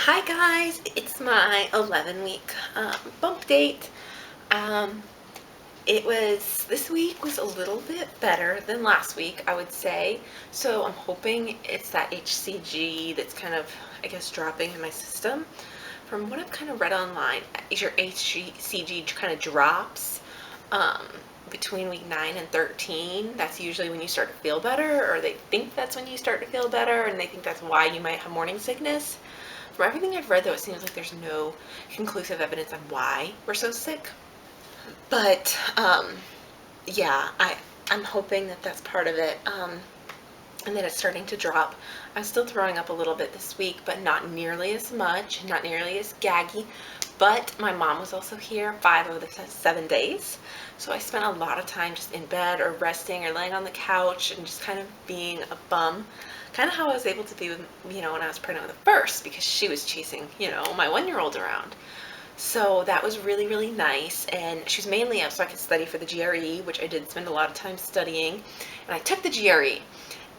Hi guys, it's my 11-week bump date. Um, this week was a little bit better than last week, I would say. So I'm hoping it's that HCG that's kind of, I guess, dropping in my system. From what I've kind of read online, your HCG kind of drops um, between week 9 and 13. That's usually when you start to feel better, or they think that's when you start to feel better, and they think that's why you might have morning sickness. From everything I've read, though, it seems like there's no conclusive evidence on why we're so sick. But yeah, I'm hoping that that's part of it, and that it's starting to drop. I'm still throwing up a little bit this week, but not nearly as much, not nearly as gaggy. But my mom was also here 5 of the 7 days, so I spent a lot of time just in bed or resting or laying on the couch and just kind of being a bum. Kind of how I was able to be with, when I was pregnant with the first, because she was chasing, my 1-year-old around. So that was really, really nice. And she was mainly up so I could study for the GRE, which I did spend a lot of time studying. And I took the GRE,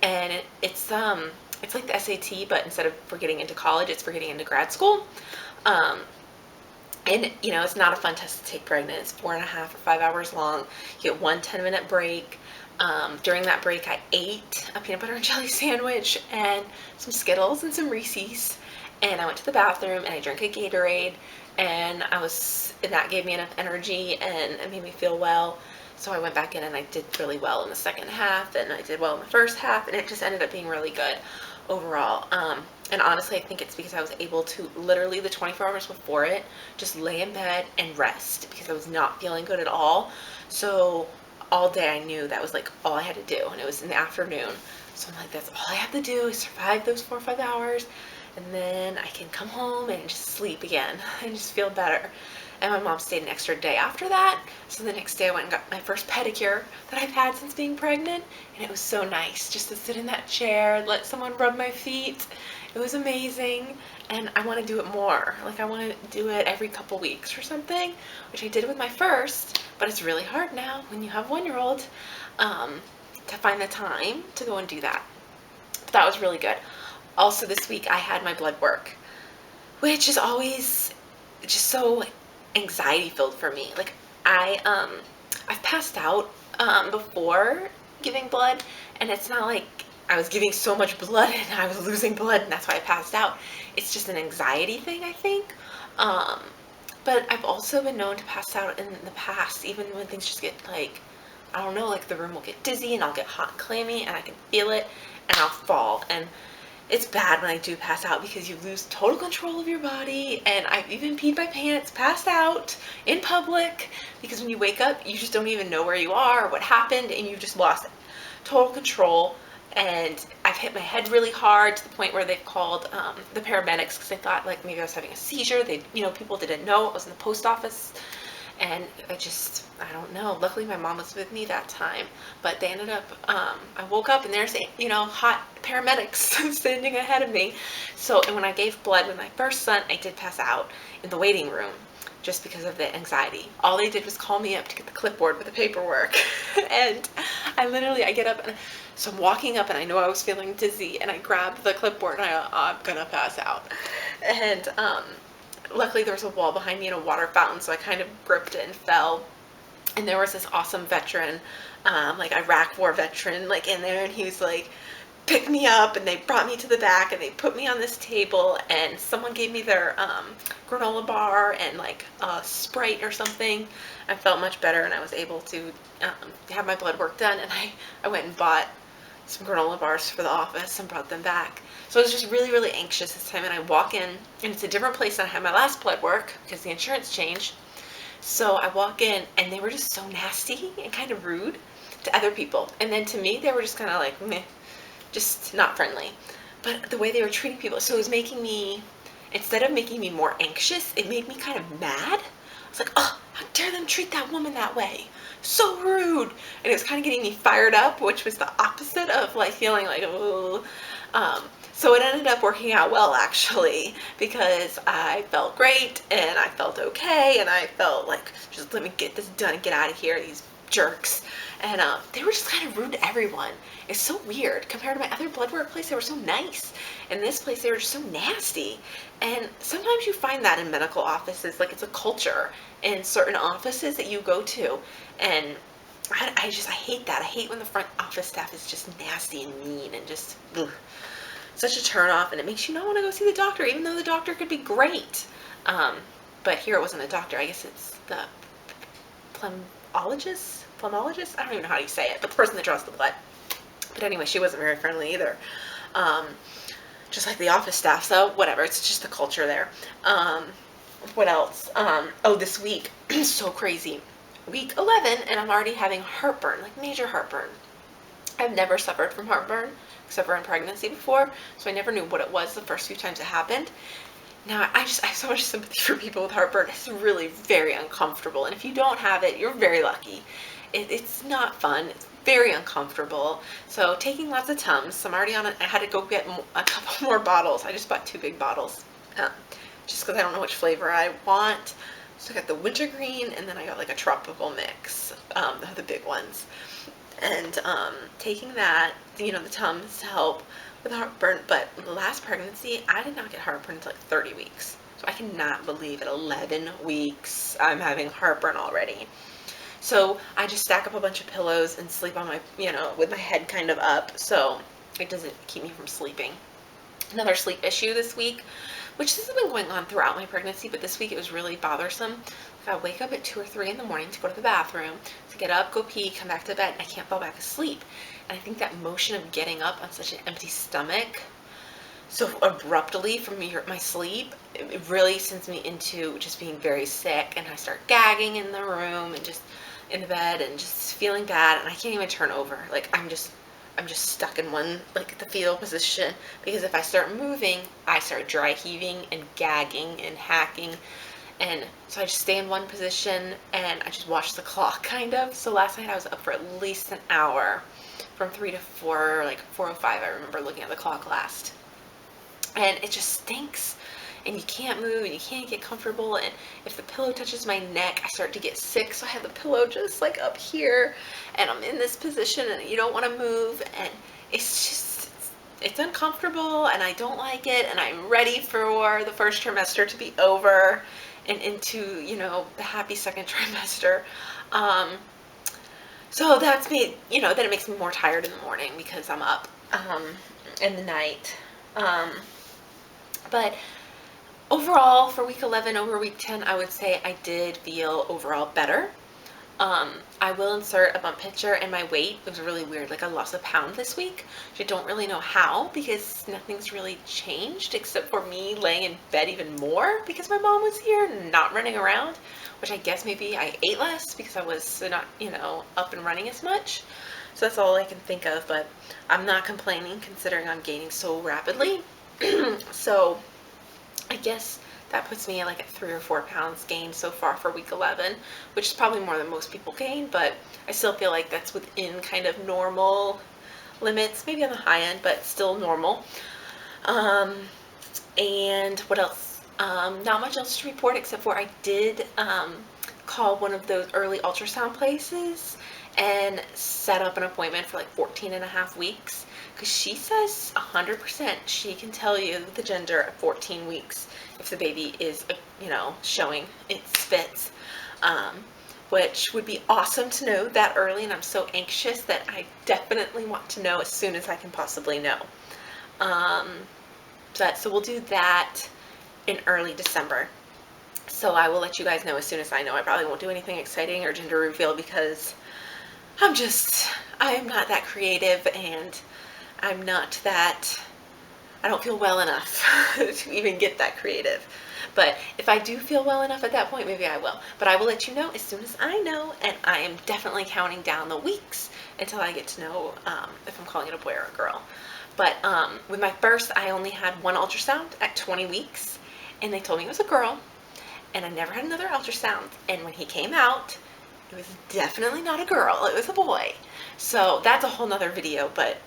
and it's like the SAT, but instead of for getting into college, it's for getting into grad school. Um, and it's not a fun test to take pregnant. It's 4.5 or 5 hours long. You get one 10-minute break. During that break, I ate a peanut butter and jelly sandwich and some Skittles and some Reese's. And I went to the bathroom and I drank a Gatorade, and that gave me enough energy and it made me feel well. So I went back in and I did really well in the second half, and I did well in the first half, and it just ended up being really good overall. And honestly, I think it's because I was able to literally the 24 hours before it just lay in bed and rest because I was not feeling good at all. So all day I knew that was like all I had to do, and it was in the afternoon. So I'm like, that's all I have to do is survive those 4 or 5 hours, and then I can come home and just sleep again and just feel better. And my mom stayed an extra day after that. So the next day I went and got my first pedicure that I've had since being pregnant. And it was so nice just to sit in that chair, let someone rub my feet. It was amazing. And I want to do it more. Like, I want to do it every couple weeks or something, which I did with my first. But it's really hard now when you have 1-year-old to find the time to go and do that. But that was really good. Also, this week I had my blood work, which is always just so anxiety filled for me. Like, I've passed out before giving blood, and it's not like I was giving so much blood and I was losing blood and that's why I passed out. It's just an anxiety thing, I think. But I've also been known to pass out in the past, even when things just get like, I don't know, like the room will get dizzy and I'll get hot and clammy and I can feel it and I'll fall. And it's bad when I do pass out because you lose total control of your body, and I've even peed my pants, passed out in public, because when you wake up, you just don't even know where you are or what happened, and you've just lost total control. And I've hit my head really hard to the point where they've called the paramedics because they thought like maybe I was having a seizure. People didn't know. It was in the post office. And I don't know. Luckily, my mom was with me that time. But they ended up, I woke up and there's, hot paramedics standing ahead of me. So, and when I gave blood with my first son, I did pass out in the waiting room just because of the anxiety. All they did was call me up to get the clipboard with the paperwork. And I get up, and so I'm walking up and I know I was feeling dizzy, and I grab the clipboard and I'm gonna pass out. And, luckily there was a wall behind me and a water fountain, so I kind of gripped it and fell. And there was this awesome veteran, like Iraq War veteran, like in there, and he was like, picked me up, and they brought me to the back and they put me on this table, and someone gave me their granola bar and like a Sprite or something. I felt much better, and I was able to have my blood work done, and I went and bought some granola bars for the office and brought them back. So I was just really, really anxious this time, and I walk in, and it's a different place than I had my last blood work because the insurance changed. So I walk in, and they were just so nasty and kind of rude to other people. And then to me, they were just kind of like, meh, just not friendly. But the way they were treating people, so it was making me, instead of making me more anxious, it made me kind of mad. I was like, oh, how dare them treat that woman that way? So rude. And it was kind of getting me fired up, which was the opposite of like feeling like, oh. So it ended up working out well, actually, because I felt great and I felt okay, and I felt like, just let me get this done and get out of here. These jerks, and they were just kind of rude to everyone. It's so weird. Compared to my other blood work place, they were so nice. In this place, they were just so nasty. And sometimes you find that in medical offices, like it's a culture in certain offices that you go to, and I hate that. I hate when the front office staff is just nasty and mean and just ugh, such a turn off, and it makes you not want to go see the doctor, even though the doctor could be great. But here it wasn't a doctor. I guess it's the phlegmologist. I don't even know how you say it, but the person that draws the blood. But anyway, she wasn't very friendly either. Just like the office staff. So whatever. It's just the culture there. What else? Oh, this week, so crazy. Week 11, and I'm already having heartburn, like major heartburn. I've never suffered from heartburn except for in pregnancy before, so I never knew what it was the first few times it happened. Now, I have so much sympathy for people with heartburn. It's really very uncomfortable, and if you don't have it, you're very lucky. It's not fun. It's very uncomfortable. So taking lots of Tums. I'm already on it. I had to go get a couple more bottles. I just bought 2 big bottles, just because I don't know which flavor I want. So I got the wintergreen, and then I got like a tropical mix, the big ones. And taking that, the Tums to help with heartburn. But the last pregnancy, I did not get heartburn until like 30 weeks. So I cannot believe at 11 weeks I'm having heartburn already. So I just stack up a bunch of pillows and sleep on my, with my head kind of up, so it doesn't keep me from sleeping. Another sleep issue this week, which this has been going on throughout my pregnancy, but this week it was really bothersome. I wake up at 2 or 3 in the morning to go to the bathroom, to get up, go pee, come back to bed, and I can't fall back asleep. And I think that motion of getting up on such an empty stomach so abruptly from my sleep, it really sends me into just being very sick, and I start gagging in the room and just in the bed and just feeling bad, and I can't even turn over. Like I'm just stuck in one, like the fetal position, because if I start moving, I start dry heaving and gagging and hacking. And so I just stay in one position and I just watch the clock kind of. So last night I was up for at least an hour from 3 to 4, like 4:05. I remember looking at the clock last. And it just stinks. And you can't move and you can't get comfortable. And if the pillow touches my neck, I start to get sick. So I have the pillow just like up here and I'm in this position and you don't want to move. And it's uncomfortable and I don't like it. And I'm ready for the first trimester to be over and into, the happy second trimester. So that's me, then it makes me more tired in the morning because I'm up in the night. But overall, for week 11 over week 10, I would say I did feel overall better. I will insert a bump picture, and my weight was really weird. Like I lost a pound this week. I don't really know how because nothing's really changed except for me laying in bed even more because my mom was here and not running around, which I guess maybe I ate less because I was not, up and running as much. So that's all I can think of, but I'm not complaining considering I'm gaining so rapidly. So I guess that puts me like at 3 or 4 pounds gained so far for week 11, which is probably more than most people gain, but I still feel like that's within kind of normal limits, maybe on the high end, but still normal. And what else? Not much else to report except for I did call one of those early ultrasound places and set up an appointment for like 14.5 weeks because she says 100% she can tell you the gender at 14 weeks if the baby is, showing its spits, which would be awesome to know that early, and I'm so anxious that I definitely want to know as soon as I can possibly know. So we'll do that in early December. So I will let you guys know as soon as I know. I probably won't do anything exciting or gender reveal because I'm not that creative, and I don't feel well enough to even get that creative. But if I do feel well enough at that point, maybe I will. But I will let you know as soon as I know, and I am definitely counting down the weeks until I get to know if I'm calling it a boy or a girl. But with my first, I only had one ultrasound at 20 weeks, and they told me it was a girl, and I never had another ultrasound. And when he came out, it was definitely not a girl, it was a boy. So that's a whole nother video, but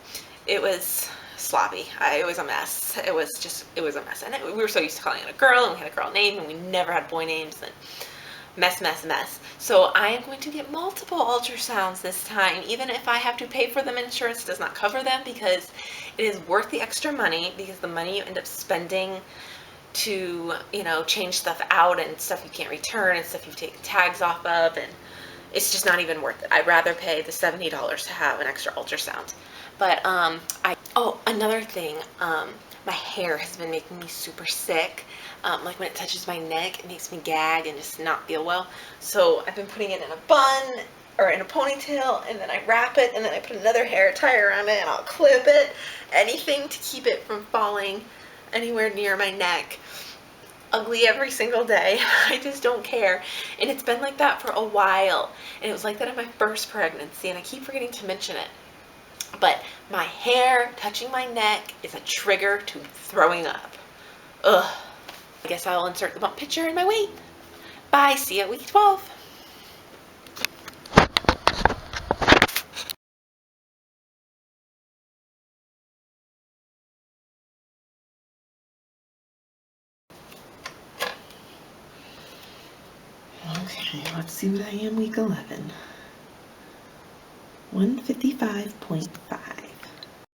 it was sloppy. It was a mess. It was a mess. And we were so used to calling it a girl, and we had a girl name, and we never had boy names. And mess, mess, mess. So I am going to get multiple ultrasounds this time, even if I have to pay for them. Insurance does not cover them, because it is worth the extra money, because the money you end up spending to, change stuff out and stuff you can't return and stuff you've taken tags off of, and it's just not even worth it. I'd rather pay the $70 to have an extra ultrasound. But another thing, my hair has been making me super sick. Like when it touches my neck, it makes me gag and just not feel well. So I've been putting it in a bun or in a ponytail, and then I wrap it, and then I put another hair tie around it, and I'll clip it. Anything to keep it from falling anywhere near my neck. Ugly every single day. I just don't care. And it's been like that for a while. And it was like that in my first pregnancy, and I keep forgetting to mention it. But my hair touching my neck is a trigger to throwing up. Ugh. I guess I'll insert the bump picture in my weight. Bye. See you at week 12. Okay, let's see what I am week 11. 155.5.